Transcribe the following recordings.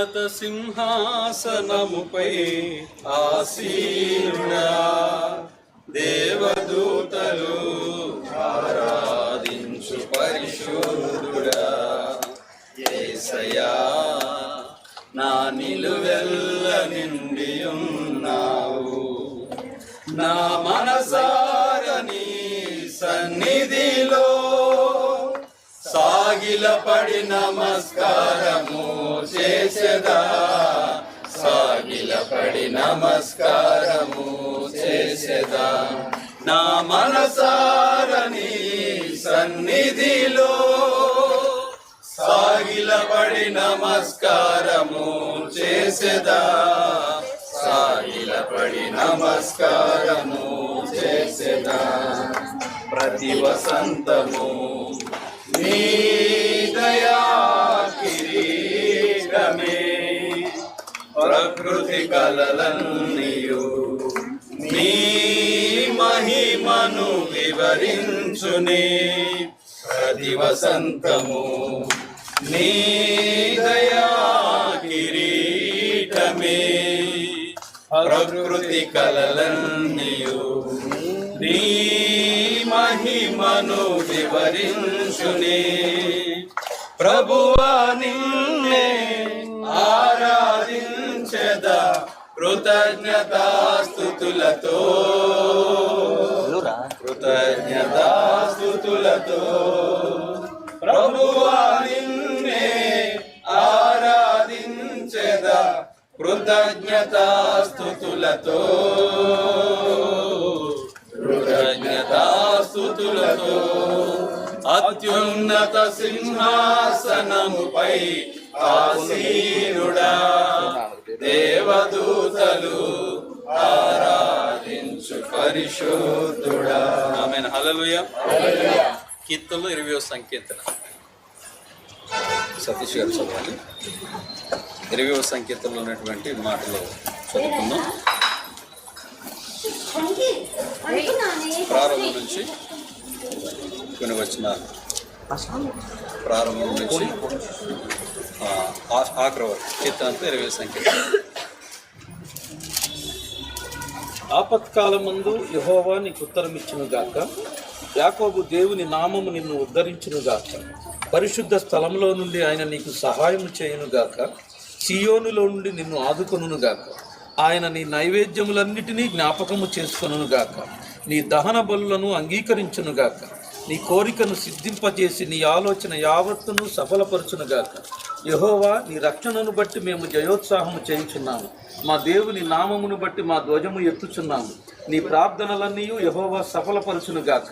అత్యున్నత సింహాసనముపై ఆసీనుడా, దేవదూతలు ఆరాధించు పరిశుద్ధుడా, యేసయ్యా నా నిలువెల్ల నిండి ఉన్నావు. నా మనసారని సన్నిధిలో సాగిలపడి నమస్కారము చేసెదా, సాగిలపడి నమస్కారము చేసెదా. నా మనసారని సన్నిధిలో సాగిలపడి నమస్కారము చేసెదా, సాగిలపడి నమస్కారము చేసెదా. ప్రతి వసంతము నీ దయా కిరీటమే, ప్రకృతి కలలన్నీయు నీ మహిమను వివరించునే. ప్రతి వసంతము నీ దయా కిరీటమే, ప్రకృతి కలలన్నీయు నీ మహిమను వివరించునే. ప్రభువా నిన్నే ఆరాధించెదా కృతజ్ఞతాస్తుతులతో, కృతజ్ఞతాస్తుతులతో. ప్రభువా నిన్నే ఆరాధించెదా కృతజ్ఞతాస్తుతులతో, కృతజ్ఞతాస్తుతులతో. అత్యున్నత సింహాసనముపై ఆసీనుడా, దేవదూతలు ఆరాధించు పరిశుద్ధుడా. ఆమేన్. హల్లెలూయా. కీర్తనలు 20వ సంకీర్తన సతీష్ గారు చదవాలి. 20వ సంకీర్తనలో ఉన్నటువంటి మాటలు చదువుకుందాం. ప్రారంభం నుంచి కొన్ని వచనాలు, ప్రారంభం నుంచి ఆఖరి వరకు కీర్తనతో 20వ సంకీర్తన. ఆపత్కాలమందు యెహోవా నీకు ఉత్తరమిచ్చును గాక, యాకోబు దేవుని నామము నిన్ను ఉద్ధరించును గాక. పరిశుద్ధ స్థలంలో నుండి ఆయన నీకు సహాయం చేయును గాక, సియోనులో నుండి నిన్ను ఆదుకొనును గాక. ఆయన నీ నైవేద్యములన్నిటినీ జ్ఞాపకము చేసుకొనును గాక, నీ దహన బలులను అంగీకరించును గాక. నీ కోరికను సిద్ధింపజేసి నీ ఆలోచన యావత్తును సఫలపరచును గాక. యెహోవా నీ రక్షణను బట్టి మేము జయోత్సాహము చేయుచున్నాము, మా దేవుని నామమును బట్టి మా ధ్వజము ఎత్తుచున్నాము. నీ ప్రార్థనలన్నీ యెహోవా సఫలపరచును గాక.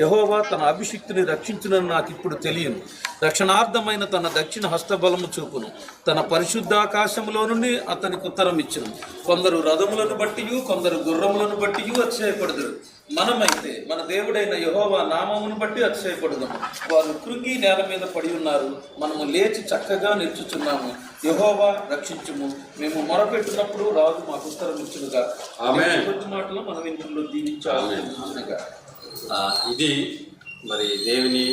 యెహోవా తన అభిషిక్తుని రక్షించునని నాకు ఇప్పుడు తెలియను. రక్షణార్థమైన తన దక్షిణ హస్తబలము చూపును. తన పరిశుద్ధాకాశములో నుండి అతనికి ఉత్తరం ఇచ్చును. కొందరు రథములను బట్టి, కొందరు గుర్రములను బట్టి అతిశయపడుదురు. మనమైతే మన దేవుడైన యెహోవా నామమును బట్టి అతిశయపడుదాము. వారు కృంగి నేల మీద పడి ఉన్నారు, మనము లేచి చక్కగా నిల్చుచున్నాము. యెహోవా రక్షించుము, మేము మొరపెట్టినప్పుడు రాజు మాకు ఉత్తరం ఇచ్చునుగా. కొద్ది మాటలు మనం ఇంట్లో దీవించాలిగా. ఇది మరి దేవుని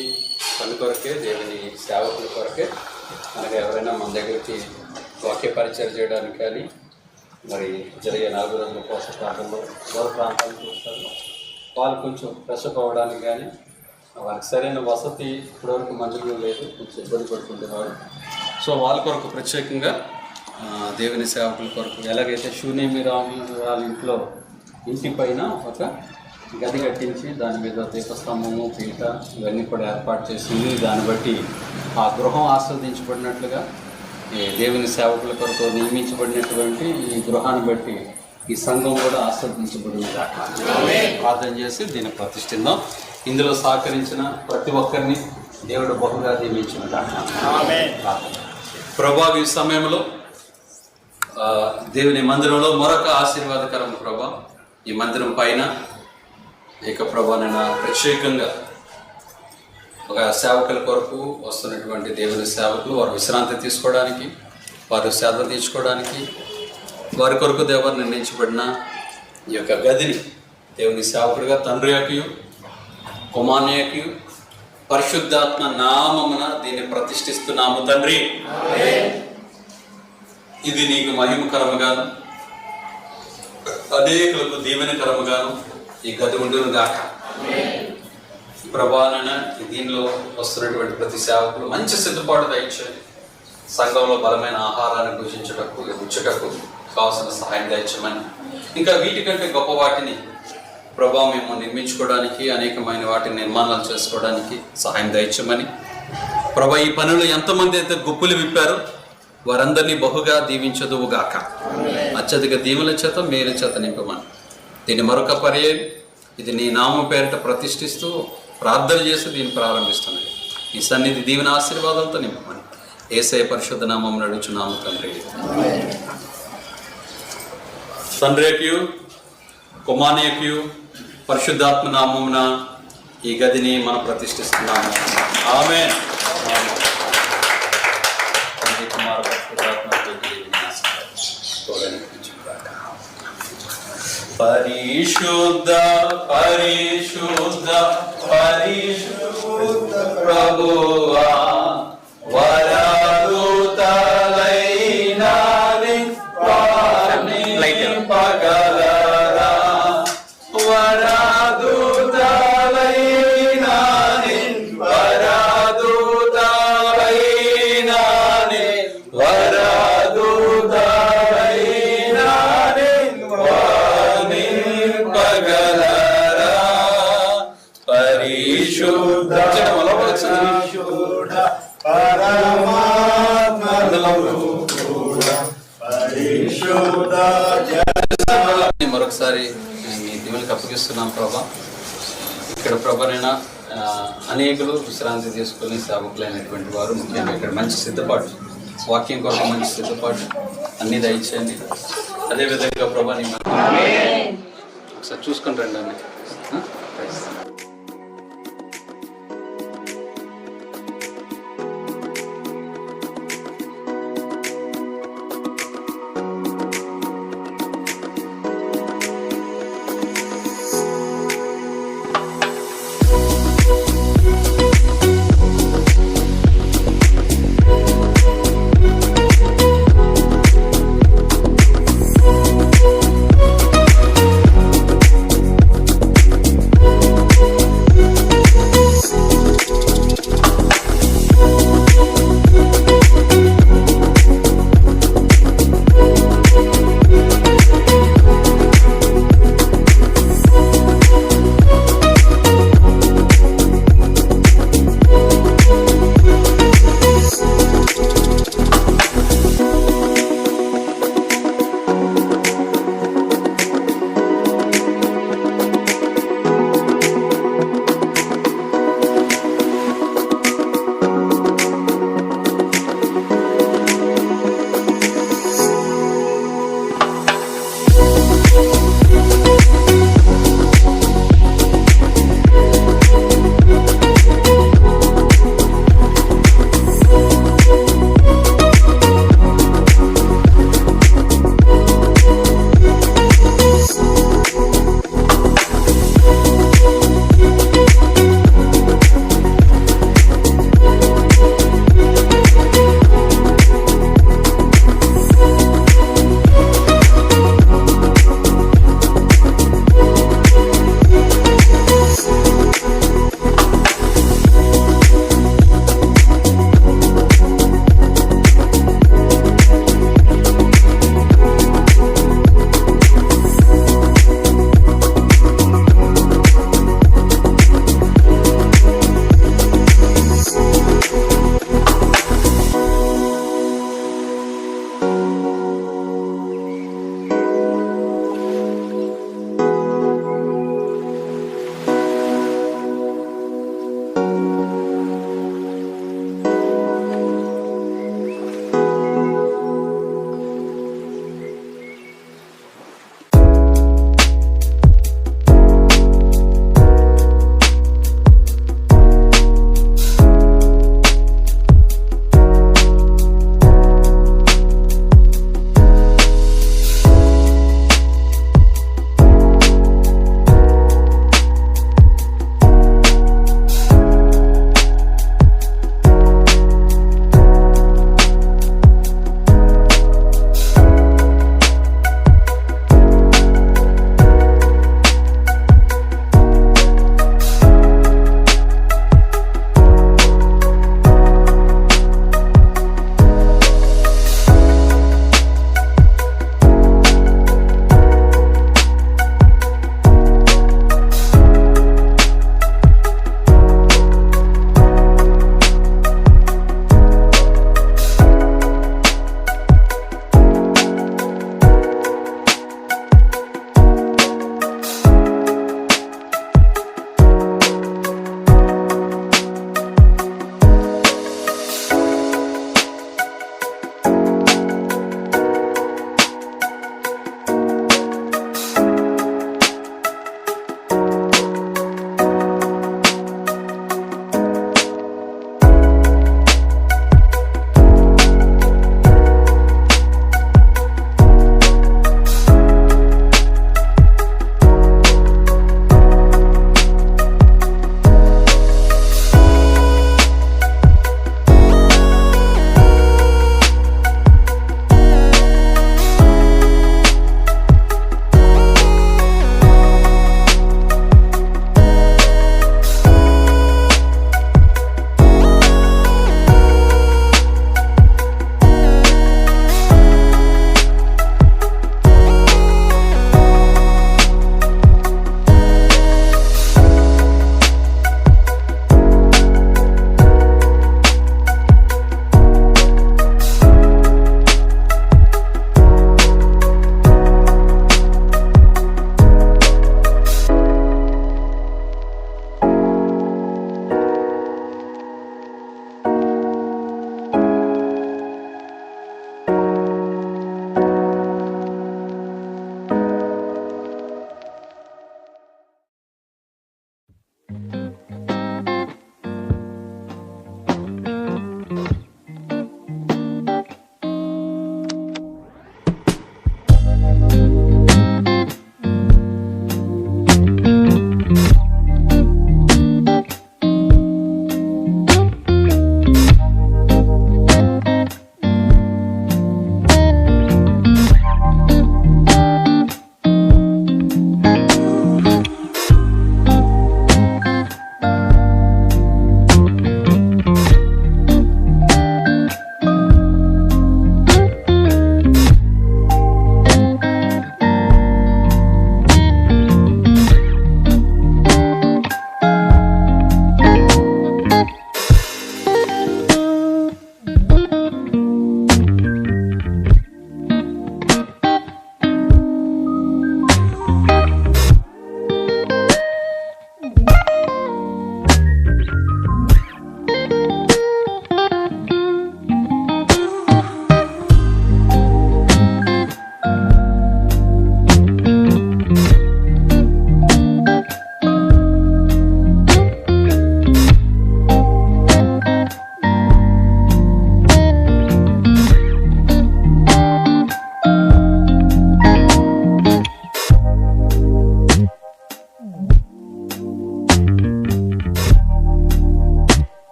పని కొరకే, దేవుని సేవకుల కొరకే. మనకి ఎవరైనా మన దగ్గరికి వాక్య పరిచయం చేయడానికి కానీ, మరి జరిగే 4 రోజుల కోసం ప్రాంతంలో దూర ప్రాంతాలను చూస్తారు, వాళ్ళు కొంచెం ఫ్రెషప్ అవ్వడానికి కానీ, వారికి సరైన వసతి ఇప్పటివరకు మంచిగా లేదు, కొంచెం ఇబ్బంది పడుతుంటున్నారు. సో వాళ్ళ కొరకు ప్రత్యేకంగా దేవుని సేవకుల కొరకు ఎలాగైతే శూన్యమిరాము వాళ్ళ ఇంటి పైన ఒక గది కట్టించి దాని మీద దీపస్తంభము, పీట ఇవన్నీ కూడా ఏర్పాటు చేసింది. దాన్ని బట్టి ఆ గృహం ఆస్వాదించబడినట్లుగా ఈ దేవుని సేవకుల కొరకు నియమించబడినటువంటి ఈ గృహాన్ని బట్టి ఈ సంఘం కూడా ఆస్వాదించబడింది. ప్రార్థన చేసి దీన్ని ప్రతిష్ఠిద్దాం. ఇందులో సహకరించిన ప్రతి ఒక్కరిని దేవుడు బహుగా దీవించిన ప్రభా, ఈ సమయంలో దేవుని మందిరంలో మరొక ఆశీర్వాదకరం ప్రభా, ఈ మందిరం పైన ఇక ప్రభా నేను ప్రత్యేకంగా ఒక సేవకుల కొరకు వస్తున్నటువంటి దేవుని సేవకులు వారు విశ్రాంతి తీసుకోవడానికి, వారు సేద తీర్చుకోవడానికి, వారి కొరకు దేవుడు నిర్ణయించబడిన ఈ యొక్క గదిని దేవుని సేవకుడిగా తండ్రి యొక్కయు కుమారుని యొక్కయు పరిశుద్ధాత్మ నామమున దీన్ని ప్రతిష్ఠిస్తున్నాము తండ్రి. ఇది నీకు మహిమకరముగాను అనేకులకు దీవెనకరముగాను ఈ గది ఉండును గాక. ప్రభావన దీనిలో వస్తున్నటువంటి ప్రతి సేవకులు మంచి సిద్ధపాటు దయచేయండి. సంఘంలో బలమైన ఆహారాన్ని భుజించుటకు ఇచ్చుటకు కావాల్సిన సహాయం దయచేయమని, ఇంకా వీటికంటే గొప్ప వాటిని ప్రభావం మేము నిర్మించుకోవడానికి, అనేకమైన వాటిని నిర్మాణాలు చేసుకోవడానికి సహాయం దయచేయమని, ప్రభా ఈ పనులు ఎంతమంది అయితే గుప్పులు విప్పారో వారందరినీ బహుగా దీవించదువు గాక. అత్యధిక దీవుల చేత మేలు చేత నింపమని, దీన్ని మరొక పర్యాయం ఇది నీ నామం పేరిట ప్రతిష్ఠిస్తూ ప్రార్థన చేసి దీన్ని ప్రారంభిస్తున్నాయి. ఈ సన్నిధి దీవెన ఆశీర్వాదాలతో నింపమని యేసయ్య పరిశుద్ధ నామం నడుచున్నాము తండ్రి. తండ్రియు కుమారునియు పరిశుద్ధాత్మ నామమున ఈ గదిని మనం ప్రతిష్ఠిస్తున్నాము. ఆమేన్. పరిశుద్ధ పరిశుద్ధ పరిశుద్ధ ప్రభువా వరదూతలైన పగలరా వరదూతలైన మరొకసారి మీ దేవునికి అప్పగిస్తున్నాం ప్రభా. ఇక్కడ ప్రభనైనా అనేకులు విశ్రాంతి తీసుకుని సేవకులైనటువంటి వారు, ముఖ్యంగా ఇక్కడ మంచి సిద్ధపాటు, వాక్యం కొరకు మంచి సిద్ధపాటు అన్నీ దయచేయండి. అదేవిధంగా ప్రభా నీ ఒకసారి చూసుకొని రండి అన్నీ.